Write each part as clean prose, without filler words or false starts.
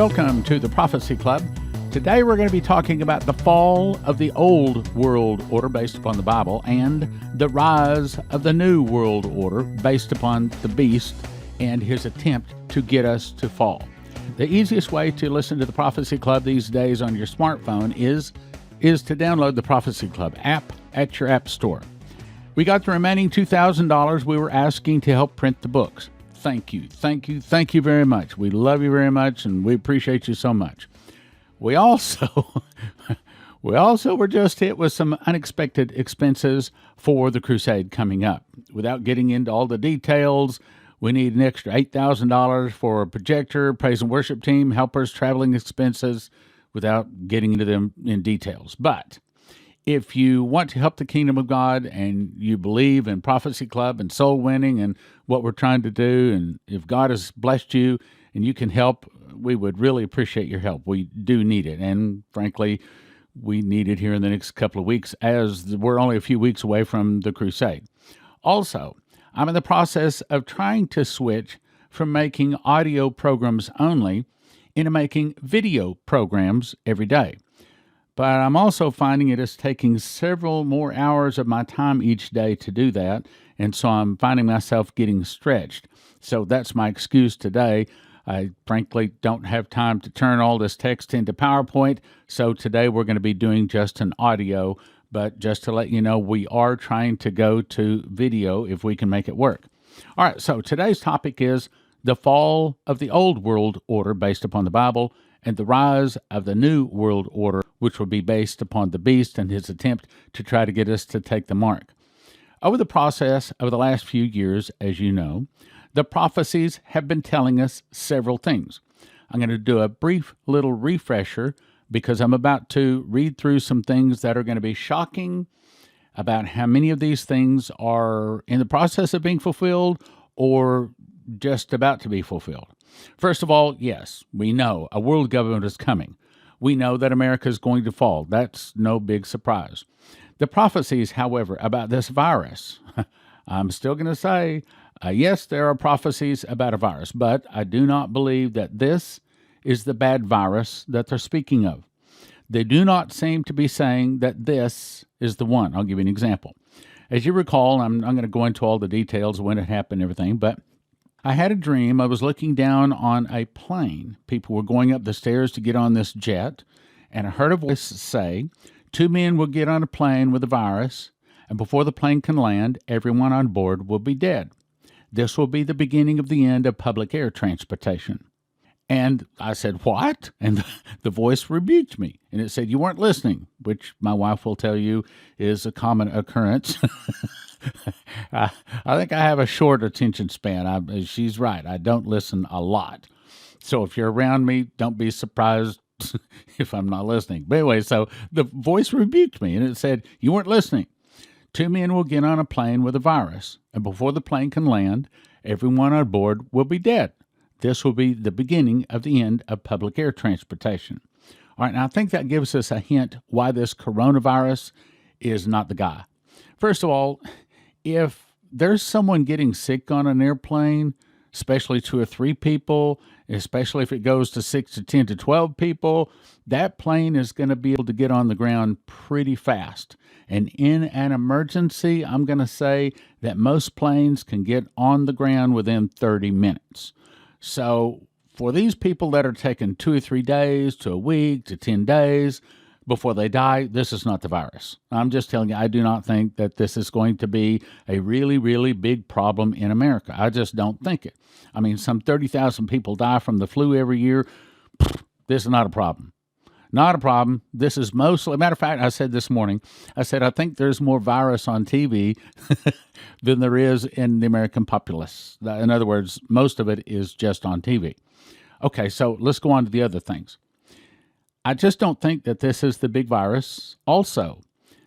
Welcome to the Prophecy Club. Today we're going to be talking about the fall of the old world order based upon the Bible and the rise of the new world order based upon the beast and his attempt to get us to fall. The easiest way to listen to the Prophecy Club these days on your smartphone is to download the Prophecy Club app at your app store. We got the remaining $2,000 we were asking to help print the books. Thank you very much. We love you very much, and we appreciate you so much. We also were just hit with some unexpected expenses for the crusade coming up. Without getting into all the details, we need an extra $8,000 for a projector, praise and worship team, helpers, traveling expenses, without getting into them in details. But if you want to help the kingdom of God and you believe in Prophecy Club and soul winning and what we're trying to do, and if God has blessed you and you can help, we would really appreciate your help. We do need it. And frankly, we need it here in the next couple of weeks, as we're only a few weeks away from the crusade. Also, I'm in the process of trying to switch from making audio programs only into making video programs every day. But I'm also finding it is taking several more hours of my time each day to do that, and so I'm finding myself getting stretched. So that's my excuse today. I frankly don't have time to turn all this text into PowerPoint, so today we're going to be doing just an audio, but just to let you know, we are trying to go to video if we can make it work. All right, so today's topic is the fall of the old world order based upon the Bible and the rise of the new world order, which will be based upon the beast and his attempt to try to get us to take the mark. Over the process of the last few years, as you know, the prophecies have been telling us several things. I'm going to do a brief little refresher because I'm about to read through some things that are going to be shocking about how many of these things are in the process of being fulfilled or just about to be fulfilled. First of all, yes, we know a world government is coming. We know that America is going to fall. That's no big surprise. The prophecies, however, about this virus, I'm still going to say, yes, there are prophecies about a virus, but I do not believe that this is the bad virus that they're speaking of. They do not seem to be saying that this is the one. I'll give you an example. As you recall, I'm going to go into all the details of when it happened and everything, but I had a dream. I was looking down on a plane. People were going up the stairs to get on this jet, and I heard a voice say, 2 men will get on a plane with a virus, and before the plane can land, everyone on board will be dead. This will be the beginning of the end of public air transportation. And I said, what? And the voice rebuked me, and it said, you weren't listening, which my wife will tell you is a common occurrence. I think I have a short attention span. She's right. I don't listen a lot. So if you're around me, don't be surprised if I'm not listening. But anyway, so the voice rebuked me, and it said, you weren't listening. 2 men will get on a plane with a virus, and before the plane can land, everyone on board will be dead. This will be the beginning of the end of public air transportation. All right, now I think that gives us a hint why this coronavirus is not the guy. First of all, if there's someone getting sick on an airplane, especially 2 or 3 people, especially if it goes to 6 to 10 to 12 people, that plane is going to be able to get on the ground pretty fast. And in an emergency, I'm going to say that most planes can get on the ground within 30 minutes. So for these people that are taking 2 or 3 days to a week to 10 days before they die, this is not the virus. I'm just telling you, I do not think that this is going to be a really, really big problem in America. I just don't think it. I mean, some 30,000 people die from the flu every year. This is not a problem. Not a problem. This is mostly, matter of fact, I said this morning, I think there's more virus on TV than there is in the American populace. In other words, most of it is just on TV. Okay, so let's go on to the other things. I just don't think that this is the big virus. Also,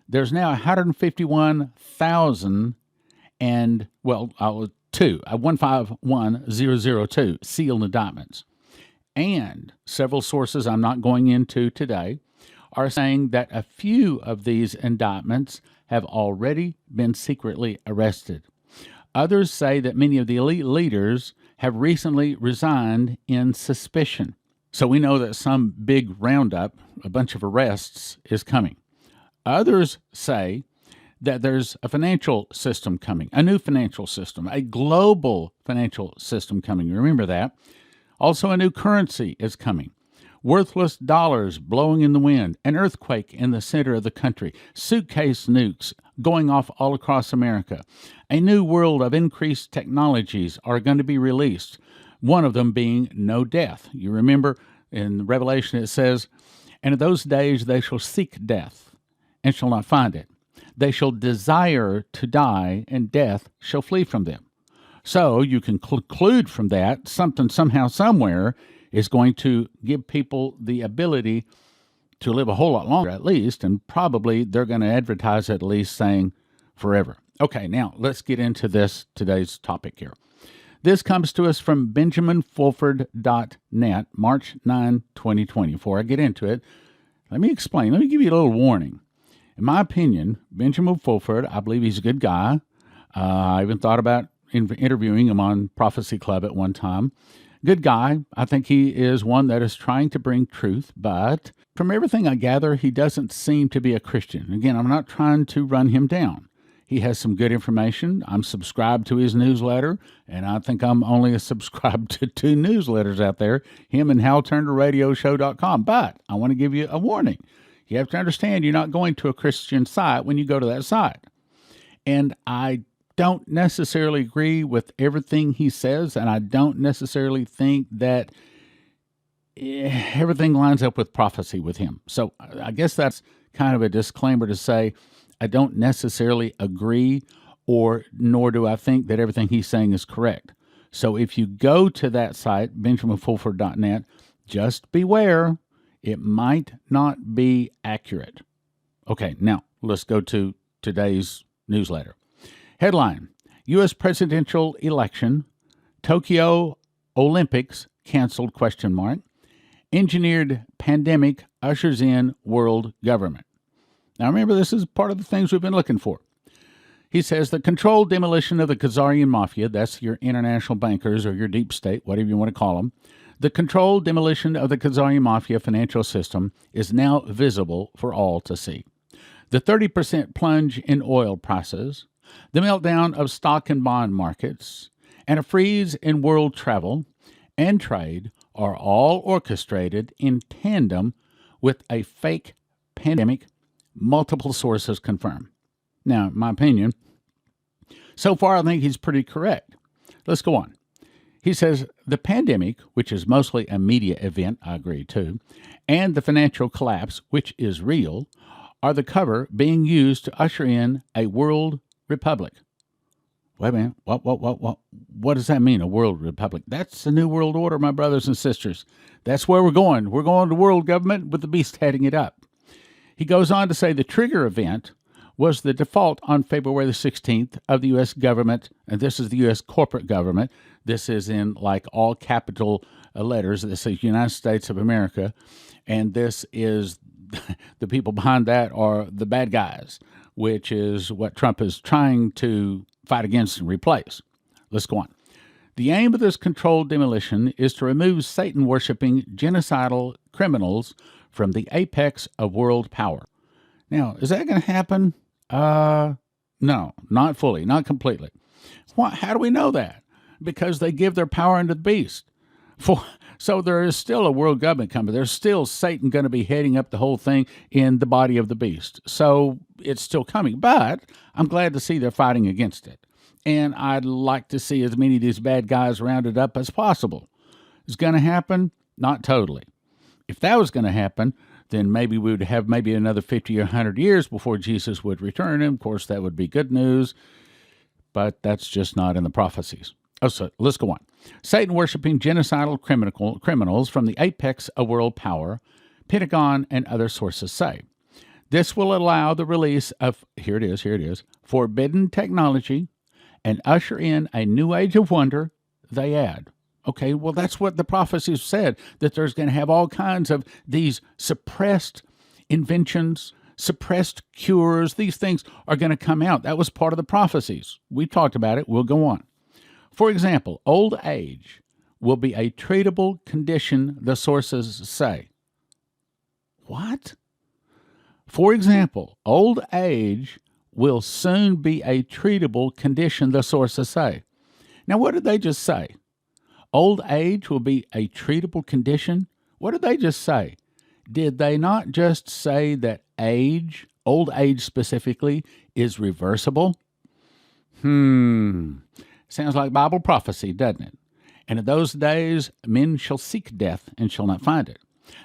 there's now 151,000 and, 151,002 sealed indictments. And several sources I'm not going into today are saying that a few of these indictments have already been secretly arrested. Others say that many of the elite leaders have recently resigned in suspicion. So we know that some big roundup, a bunch of arrests, is coming. Others say that there's a financial system coming, a new financial system, a global financial system coming. Remember that. Also, a new currency is coming. Worthless dollars blowing in the wind, an earthquake in the center of the country, suitcase nukes going off all across America. A new world of increased technologies are going to be released, one of them being no death. You remember in Revelation it says, "And in those days they shall seek death, and shall not find it. They shall desire to die, and death shall flee from them." So you can conclude from that something somehow, somewhere is going to give people the ability to live a whole lot longer at least, and probably they're going to advertise at least saying forever. Okay, now let's get into today's topic here. This comes to us from benjaminfulford.net, March 9, 2020. Before I get into it, let me explain. Let me give you a little warning. In my opinion, Benjamin Fulford, I believe he's a good guy. I even thought about interviewing him on Prophecy Club at one time. Good guy. I think he is one that is trying to bring truth, but from everything I gather, he doesn't seem to be a Christian. Again, I'm not trying to run him down. He has some good information. I'm subscribed to his newsletter, and I think I'm only subscribed to 2 newsletters out there, him and HalTurnerRadioShow.com. But I want to give you a warning. You have to understand you're not going to a Christian site when you go to that site. And I don't necessarily agree with everything he says, and I don't necessarily think that everything lines up with prophecy with him. So I guess that's kind of a disclaimer to say I don't necessarily agree, or nor do I think that everything he's saying is correct. So if you go to that site, benjaminfulford.net, just beware. It might not be accurate. Okay, now let's go to today's newsletter. Headline: U.S. presidential election, Tokyo Olympics canceled, ? Engineered pandemic ushers in world government. Now remember, this is part of the things we've been looking for. He says the controlled demolition of the Khazarian mafia, that's your international bankers or your deep state, whatever you want to call them, the controlled demolition of the Khazarian mafia financial system is now visible for all to see. The 30% plunge in oil prices, the meltdown of stock and bond markets, and a freeze in world travel and trade are all orchestrated in tandem with a fake pandemic, multiple sources confirm. Now, in my opinion, so far I think he's pretty correct. Let's go on. He says the pandemic, which is mostly a media event, I agree too, and the financial collapse, which is real, are the cover being used to usher in a world republic. Wait a minute. What does that mean, a world republic? That's the new world order, my brothers and sisters. That's where we're going. We're going to world government with the beast heading it up. He goes on to say the trigger event was the default on February the 16th of the U.S. government, and this is the U.S. corporate government. This is in like all capital letters. This is United States of America, and this is the people behind that are the bad guys, which is what Trump is trying to fight against and replace. Let's go on. The aim of this controlled demolition is to remove Satan-worshiping genocidal criminals from the apex of world power. Now, is that going to happen? No, not fully, not completely. How do we know that? Because they give their power unto the beast. So there is still a world government coming. There's still Satan going to be heading up the whole thing in the body of the beast. So it's still coming. But I'm glad to see they're fighting against it. And I'd like to see as many of these bad guys rounded up as possible. Is it going to happen? Not totally. If that was going to happen, then maybe we would have maybe another 50 or 100 years before Jesus would return. And of course, that would be good news. But that's just not in the prophecies. Oh, so let's go on. Satan-worshiping genocidal criminals from the apex of world power, Pentagon and other sources say. This will allow the release of, here it is, forbidden technology and usher in a new age of wonder, they add. Okay, well, that's what the prophecies said, that there's going to have all kinds of these suppressed inventions, suppressed cures. These things are going to come out. That was part of the prophecies. We talked about it. We'll go on. For example, old age, will be a treatable condition, the sources say. What? For example, old age will soon be a treatable condition, the sources say. Now, what did they just say? Old age will be a treatable condition? What did they just say? Did they not just say that old age specifically, is reversible? Sounds like Bible prophecy, doesn't it? And in those days, men shall seek death and shall not find it.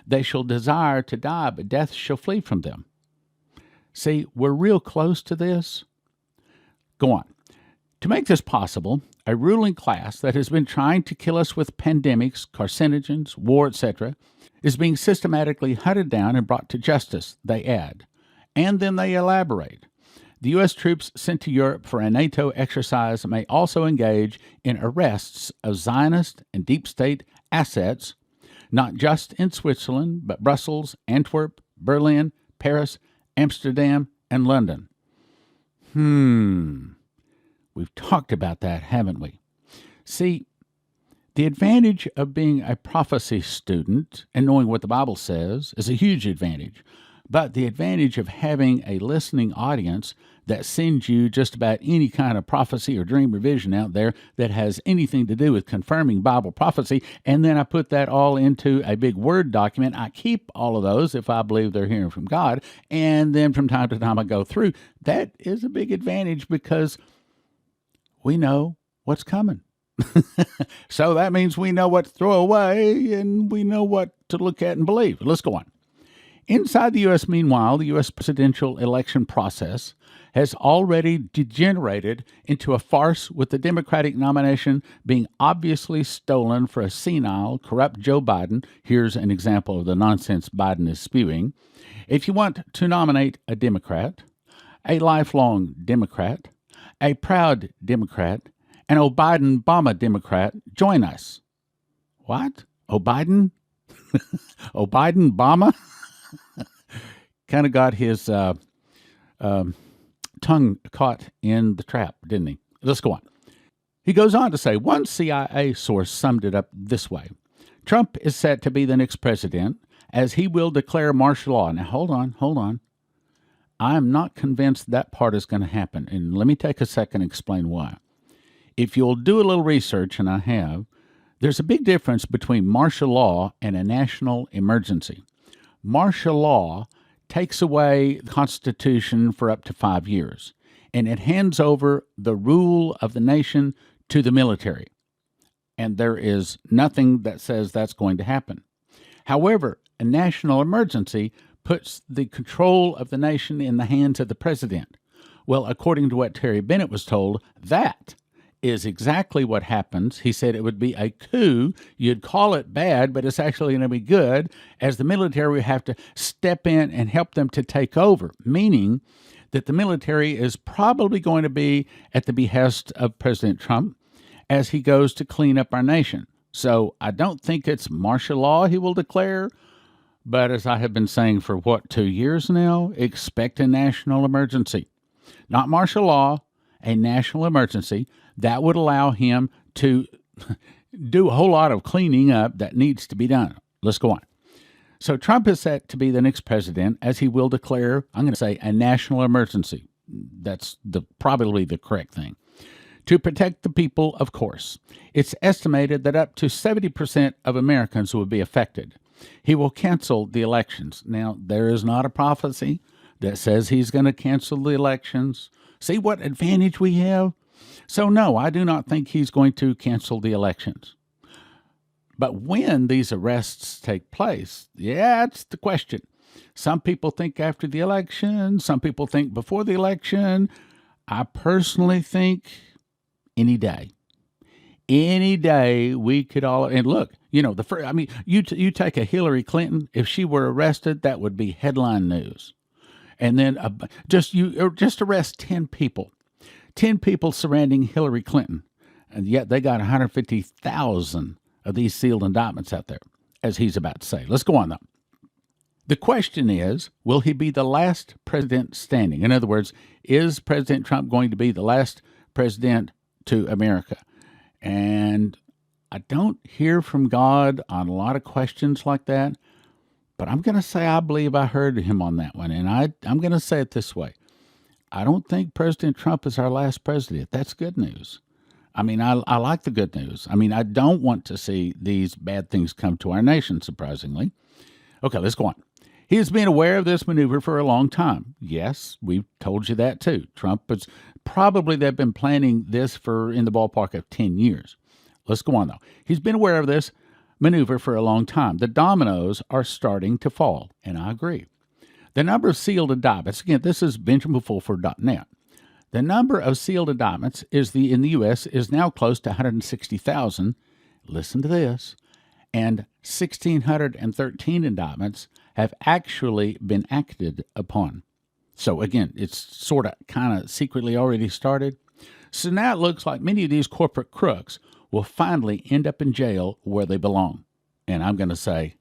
They shall desire to die, but death shall flee from them. See, we're real close to this. Go on. To make this possible, a ruling class that has been trying to kill us with pandemics, carcinogens, war, etc., is being systematically hunted down and brought to justice, they add. And then they elaborate. The U.S. troops sent to Europe for a NATO exercise may also engage in arrests of Zionist and deep state assets, not just in Switzerland, but Brussels, Antwerp, Berlin, Paris, Amsterdam, and London. We've talked about that, haven't we? See, the advantage of being a prophecy student and knowing what the Bible says is a huge advantage. But the advantage of having a listening audience that sends you just about any kind of prophecy or dream or vision out there that has anything to do with confirming Bible prophecy, and then I put that all into a big Word document. I keep all of those if I believe they're hearing from God, and then from time to time I go through. That is a big advantage because we know what's coming. So that means we know what to throw away and we know what to look at and believe. Let's go on. Inside the U.S., meanwhile, the U.S. presidential election process has already degenerated into a farce, with the Democratic nomination being obviously stolen for a senile, corrupt Joe Biden. Here's an example of the nonsense Biden is spewing. If you want to nominate a Democrat, a lifelong Democrat, a proud Democrat, an O'Biden-Bama Democrat, join us. What? O'Biden? O'Biden-Bama? Kind of got his tongue caught in the trap, didn't he? Let's go on. He goes on to say, one CIA source summed it up this way. Trump is set to be the next president, as he will declare martial law. Now, hold on. I'm not convinced that part is going to happen, and let me take a second and explain why. If you'll do a little research, and I have, there's a big difference between martial law and a national emergency. Martial law takes away the Constitution for up to 5 years, and it hands over the rule of the nation to the military. And there is nothing that says that's going to happen. However, a national emergency puts the control of the nation in the hands of the president. Well, according to what Terry Bennett was told, that is exactly what happens. He said it would be a coup. You'd call it bad, but it's actually going to be good, as the military would have to step in and help them to take over, meaning that the military is probably going to be at the behest of President Trump as he goes to clean up our nation. So I don't think it's martial law he will declare, but as I have been saying for 2 years now, expect a national emergency. Not martial law, a national emergency that would allow him to do a whole lot of cleaning up that needs to be done. Let's go on. So Trump is set to be the next president, as he will declare, I'm going to say, a national emergency. That's probably the correct thing. To protect the people, of course. It's estimated that up to 70% of Americans will be affected. He will cancel the elections. Now, there is not a prophecy that says he's going to cancel the elections. See what advantage we have? So no, I do not think he's going to cancel the elections. But when these arrests take place, that's the question. Some people think after the election, some people think before the election. I personally think any day. Any day we could all, and look, you take a Hillary Clinton, if she were arrested, that would be headline news. And then just arrest 10 people. 10 people surrounding Hillary Clinton, and yet they got 150,000 of these sealed indictments out there, as he's about to say. Let's go on, though. The question is, will he be the last president standing? In other words, is President Trump going to be the last president to America? And I don't hear from God on a lot of questions like that, but I'm going to say I believe I heard him on that one. And I'm going to say it this way. I don't think President Trump is our last president. That's good news. I mean, I like the good news. I mean, I don't want to see these bad things come to our nation, surprisingly. Okay, let's go on. He has been aware of this maneuver for a long time. Yes, we've told you that too. Trump is probably, they've been planning this for in the ballpark of 10 years. Let's go on, though. He's been aware of this maneuver for a long time. The dominoes are starting to fall, and I agree. The number of sealed indictments, again, this is BenjaminFulford.net. The number of sealed indictments in the U.S. is now close to 160,000. Listen to this. And 1,613 indictments have actually been acted upon. So again, it's sort of kind of secretly already started. So now it looks like many of these corporate crooks will finally end up in jail where they belong. And I'm going to say,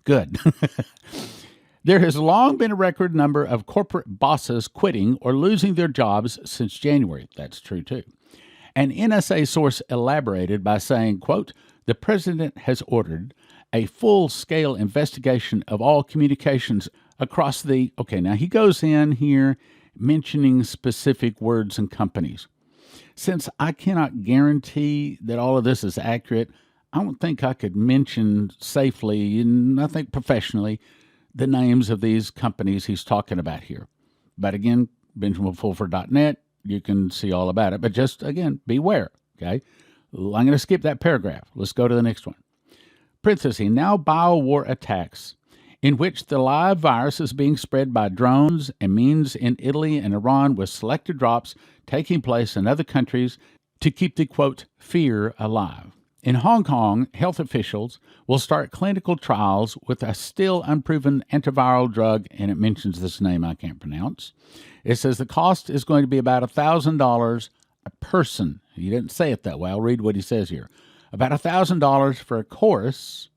good. There has long been a record number of corporate bosses quitting or losing their jobs since January. That's true, too. An NSA source elaborated by saying, quote, the president has ordered a full-scale investigation of all communications across the... Okay, now he goes in here mentioning specific words and companies. Since I cannot guarantee that all of this is accurate, I don't think I could mention safely, and I think professionally, the names of these companies he's talking about here. But again, BenjaminFulford.net, you can see all about it. But just, again, beware, okay? I'm going to skip that paragraph. Let's go to the next one. Parenthesis, now biowar attacks in which the live virus is being spread by drones and means in Italy and Iran with selected drops taking place in other countries to keep the, quote, fear alive. In Hong Kong, health officials will start clinical trials with a still unproven antiviral drug, and it mentions this name I can't pronounce. It says the cost is going to be about $1,000 a person. He didn't say it that way. I'll read what he says here. About $1,000 for a course,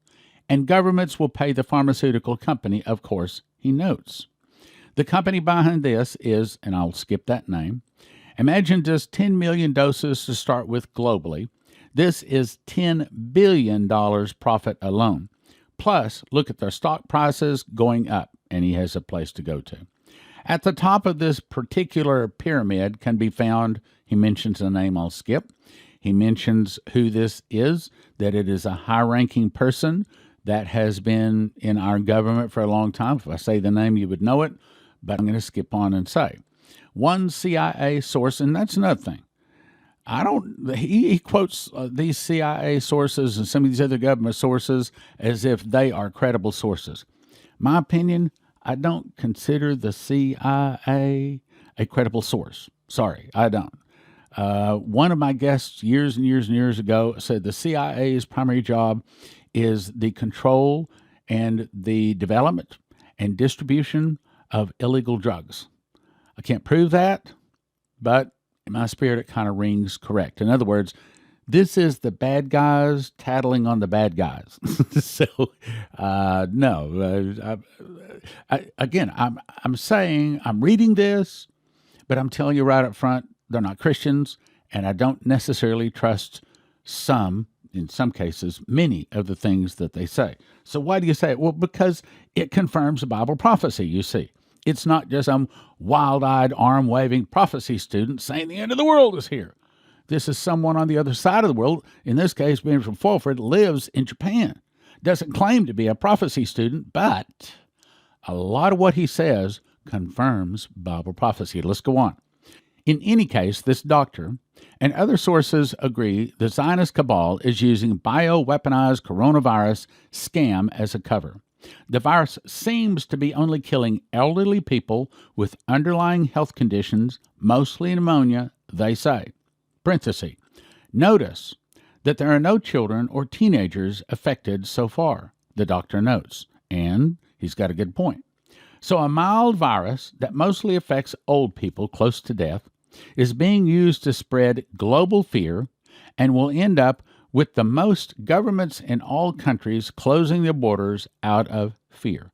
and governments will pay the pharmaceutical company, of course, he notes. The company behind this is, and I'll skip that name, imagine just 10 million doses to start with globally. This is $10 billion profit alone. Plus, look at their stock prices going up, and he has a place to go to. At the top of this particular pyramid can be found, he mentions a name I'll skip. He mentions who this is, that it is a high-ranking person that has been in our government for a long time. If I say the name, you would know it, but I'm going to skip on and say. One CIA source, and that's another thing. He quotes these CIA sources and some of these other government sources as if they are credible sources. My opinion, I don't consider the CIA a credible source. Sorry, I don't. One of my guests years and years and years ago said the CIA's primary job is the control and the development and distribution of illegal drugs. I can't prove that, but in my spirit, it kind of rings correct. In other words, this is the bad guys tattling on the bad guys. So, no. Again, I'm saying I'm reading this, but I'm telling you right up front, they're not Christians, and I don't necessarily trust in some cases, many of the things that they say. So why do you say it? Well, because it confirms Bible prophecy, you see. It's not just some wild-eyed, arm-waving prophecy student saying the end of the world is here. This is someone on the other side of the world, in this case, being from Fulford, lives in Japan. Doesn't claim to be a prophecy student, but a lot of what he says confirms Bible prophecy. Let's go on. In any case, this doctor and other sources agree the Zionist cabal is using bioweaponized coronavirus scam as a cover. The virus seems to be only killing elderly people with underlying health conditions, mostly pneumonia, they say. Parenthesis. Notice that there are no children or teenagers affected so far, the doctor notes, and he's got a good point. So a mild virus that mostly affects old people close to death is being used to spread global fear and will end up with the most governments in all countries closing their borders out of fear.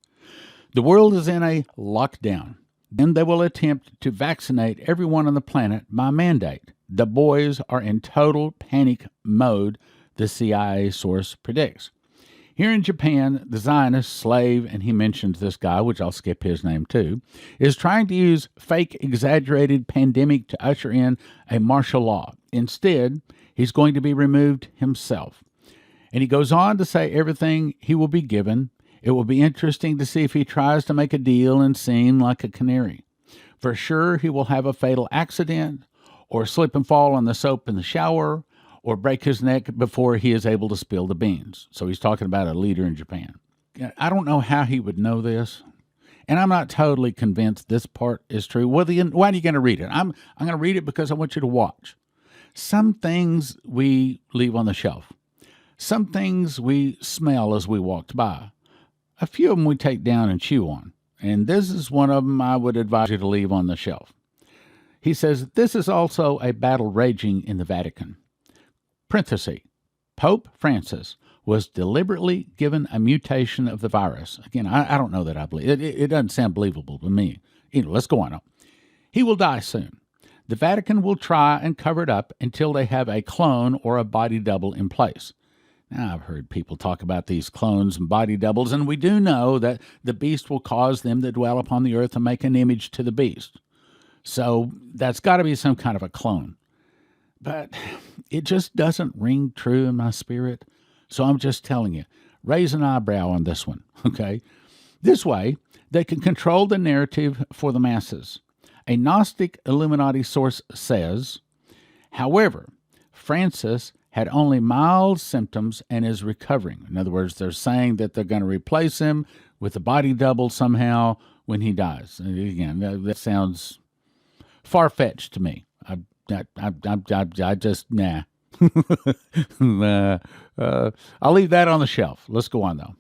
The world is in a lockdown. Then they will attempt to vaccinate everyone on the planet by mandate. The boys are in total panic mode. the CIA source predicts. Here in Japan, the Zionist slave, and he mentions this guy, which I'll skip his name too, is trying to use fake exaggerated pandemic to usher in a martial law. Instead, he's going to be removed himself. And he goes on to say everything he will be given. It will be interesting to see if he tries to make a deal and sing like a canary. For sure, he will have a fatal accident, or slip and fall on the soap in the shower, or break his neck before he is able to spill the beans. So he's talking about a leader in Japan. I don't know how he would know this, and I'm not totally convinced this part is true. Why are you going to read it? I'm going to read it because I want you to watch. Some things we leave on the shelf. Some things we smell as we walked by. A few of them we take down and chew on. And this is one of them I would advise you to leave on the shelf. He says, this is also a battle raging in the Vatican. Parenthesis, Pope Francis was deliberately given a mutation of the virus. Again, I don't know that I believe it. It doesn't sound believable to me. Let's go on. He will die soon. The Vatican will try and cover it up until they have a clone or a body double in place. Now, I've heard people talk about these clones and body doubles, and we do know that the beast will cause them to dwell upon the earth and make an image to the beast. So that's got to be some kind of a clone. But it just doesn't ring true in my spirit. So I'm just telling you, raise an eyebrow on this one, okay? This way, they can control the narrative for the masses. A Gnostic Illuminati source says, however, Francis had only mild symptoms and is recovering. In other words, they're saying that they're going to replace him with a body double somehow when he dies. And again, that sounds far-fetched to me. I just, nah. I'll leave that on the shelf. Let's go on, though.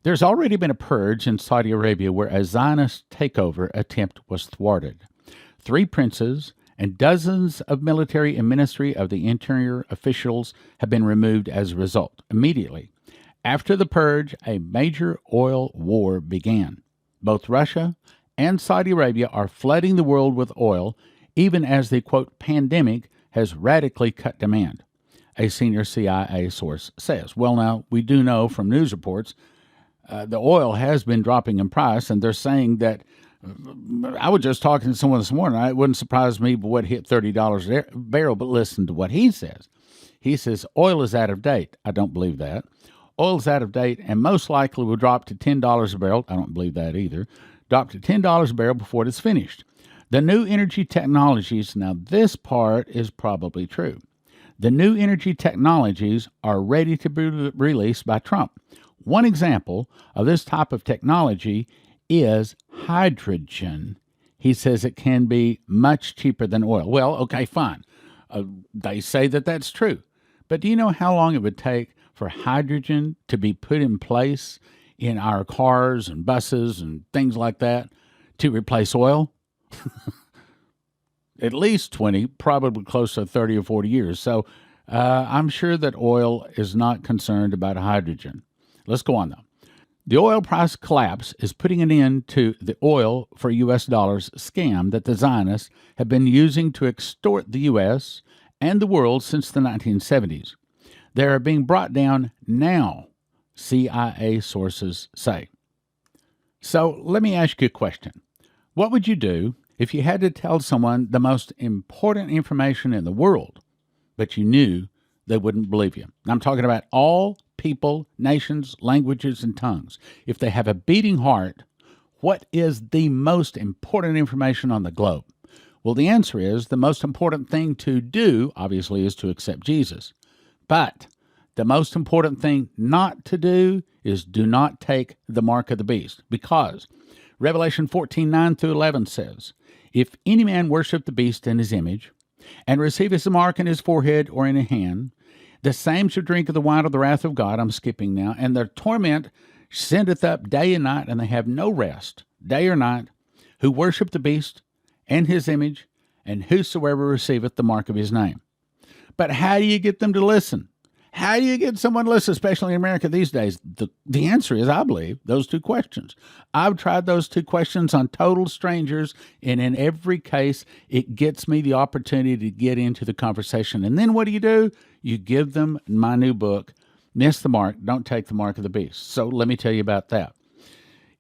There's already been a purge in Saudi Arabia where a Zionist takeover attempt was thwarted. 3 princes and dozens of military and Ministry of the Interior officials have been removed as a result. Immediately after the purge, a major oil war began. Both Russia and Saudi Arabia are flooding the world with oil, even as the, quote, pandemic has radically cut demand, a senior CIA source says. Well, now, we do know from news reports the oil has been dropping in price, and they're saying that I was just talking to someone this morning. It wouldn't surprise me what hit $30 a barrel, but listen to what he says. He says oil is out of date. I don't believe that. Oil is out of date and most likely will drop to $10 a barrel. I don't believe that either. Drop to $10 a barrel before it is finished. The new energy technologies, now this part is probably true. The new energy technologies are ready to be released by Trump. One example of this type of technology is hydrogen. He says it can be much cheaper than oil. Well, okay, fine. They say that that's true. But do you know how long it would take for hydrogen to be put in place in our cars and buses and things like that to replace oil? At least 20, probably close to 30 or 40 years. So I'm sure that oil is not concerned about hydrogen. Let's go on, though. The oil price collapse is putting an end to the oil for U.S. dollars scam that the Zionists have been using to extort the U.S. and the world since the 1970s. They are being brought down now, CIA sources say. So let me ask you a question. What would you do if you had to tell someone the most important information in the world, but you knew they wouldn't believe you? I'm talking about all people, nations, languages, and tongues. If they have a beating heart, what is the most important information on the globe? Well, the answer is the most important thing to do, obviously, is to accept Jesus. But the most important thing not to do is do not take the mark of the beast, because Revelation 14:9 through 11 says, if any man worship the beast in his image, and receive his mark in his forehead or in a hand, the same shall drink of the wine of the wrath of God. I'm skipping now. And their torment sendeth up day and night, and they have no rest, day or night, who worship the beast and his image, and whosoever receiveth the mark of his name. But how do you get them to listen? How do you get someone to listen, especially in America these days? The answer is, I believe, those 2 questions. I've tried those 2 questions on total strangers, and in every case, it gets me the opportunity to get into the conversation. And then what do? you give them my new book, Miss the Mark, Don't Take the Mark of the Beast. So let me tell you about that.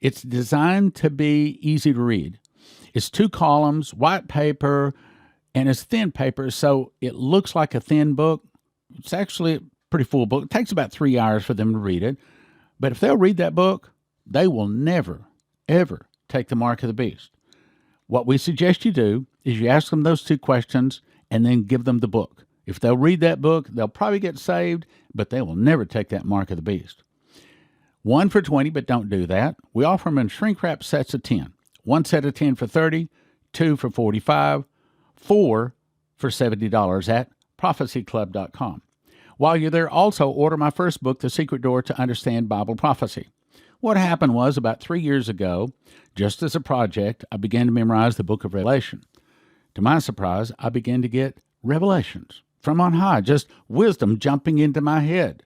It's designed to be easy to read. It's 2 columns, white paper, and it's thin paper, so it looks like a thin book. It's actually a pretty full book. It takes about 3 hours for them to read it. But if they'll read that book, they will never, ever take the mark of the beast. What we suggest you do is you ask them those 2 questions and then give them the book. If they'll read that book, they'll probably get saved, but they will never take that mark of the beast. 1 for $20, but don't do that. We offer them in shrink-wrap sets of 10. 1 set of 10 for $30, 2 for $45, 4 for $70 at prophecyclub.com. While you're there, also order my first book, The Secret Door to Understand Bible Prophecy. What happened was, about 3 years ago, just as a project, I began to memorize the book of Revelation. To my surprise, I began to get revelations from on high, just wisdom jumping into my head.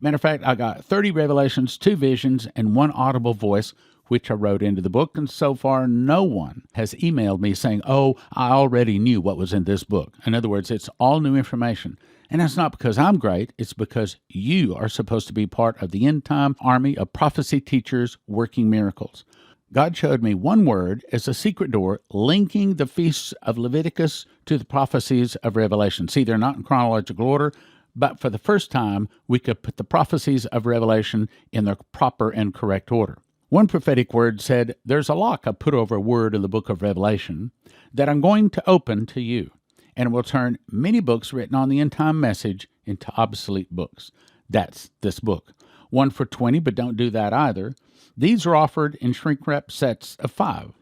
Matter of fact, I got 30 revelations, 2 visions, and 1 audible voice, which I wrote into the book, and so far no one has emailed me saying, oh, I already knew what was in this book. In other words, it's all new information. And that's not because I'm great, it's because you are supposed to be part of the end-time army of prophecy teachers working miracles. God showed me one word as a secret door linking the feasts of Leviticus to the prophecies of Revelation. See, they're not in chronological order, but for the first time, we could put the prophecies of Revelation in their proper and correct order. One prophetic word said, there's a lock I put over a word in the book of Revelation that I'm going to open to you, and it will turn many books written on the end-time message into obsolete books. That's this book. 1 for $20, but don't do that either. These are offered in shrink-wrap sets of 5.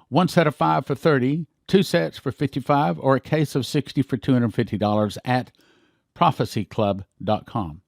1 set of 5 for $30, 2 sets for $55, or a case of 60 for $250 at prophecyclub.com.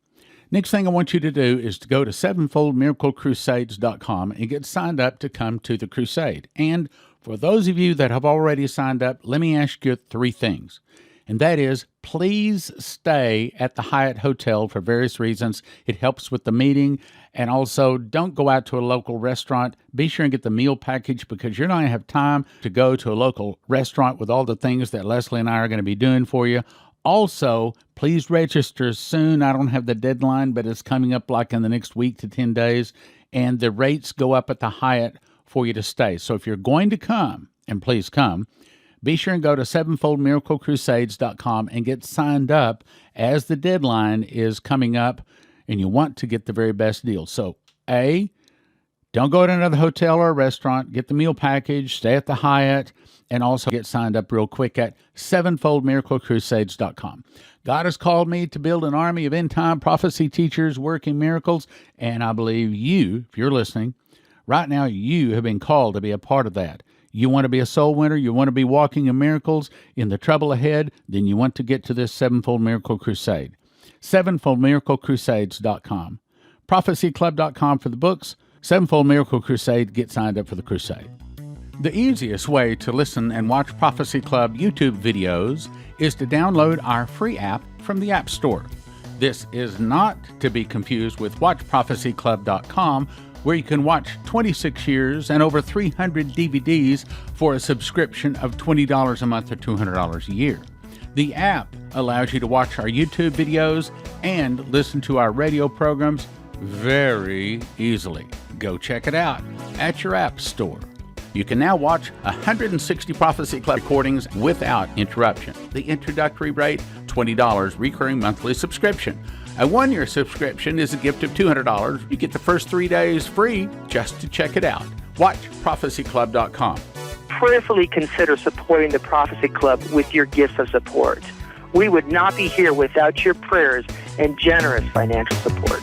Next thing I want you to do is to go to sevenfoldmiraclecrusades.com and get signed up to come to the crusade. And for those of you that have already signed up, let me ask you 3 things. And that is, please stay at the Hyatt Hotel for various reasons. It helps with the meeting. And also, don't go out to a local restaurant. Be sure and get the meal package because you're not going to have time to go to a local restaurant with all the things that Leslie and I are going to be doing for you. Also, please register soon. I don't have the deadline, but it's coming up like in the next week to 10 days. And the rates go up at the Hyatt for you to stay. So if you're going to come, and please come, be sure and go to sevenfoldmiraclecrusades.com and get signed up as the deadline is coming up and you want to get the very best deal. So, A, don't go to another hotel or a restaurant. Get the meal package, stay at the Hyatt, and also get signed up real quick at sevenfoldmiraclecrusades.com. God has called me to build an army of end-time prophecy teachers working miracles, and I believe you, if you're listening, right now you have been called to be a part of that. You want to be a soul winner, you want to be walking in miracles in the trouble ahead, then you want to get to this Sevenfold Miracle Crusade. sevenfoldmiraclecrusades.com. prophecyclub.com for the books. Sevenfold Miracle Crusade, get signed up for the crusade. The easiest way to listen and watch Prophecy Club YouTube videos is to download our free app from the App Store. This is not to be confused with watchprophecyclub.com, where you can watch 26 years and over 300 DVDs for a subscription of $20 a month or $200 a year. The app allows you to watch our YouTube videos and listen to our radio programs very easily. Go check it out at your App Store. You can now watch 160 Prophecy Club recordings without interruption. The introductory rate, $20, recurring monthly subscription. A 1-year subscription is a gift of $200. You get the first 3 days free just to check it out. Watch prophecyclub.com. Prayerfully consider supporting the Prophecy Club with your gifts of support. We would not be here without your prayers and generous financial support.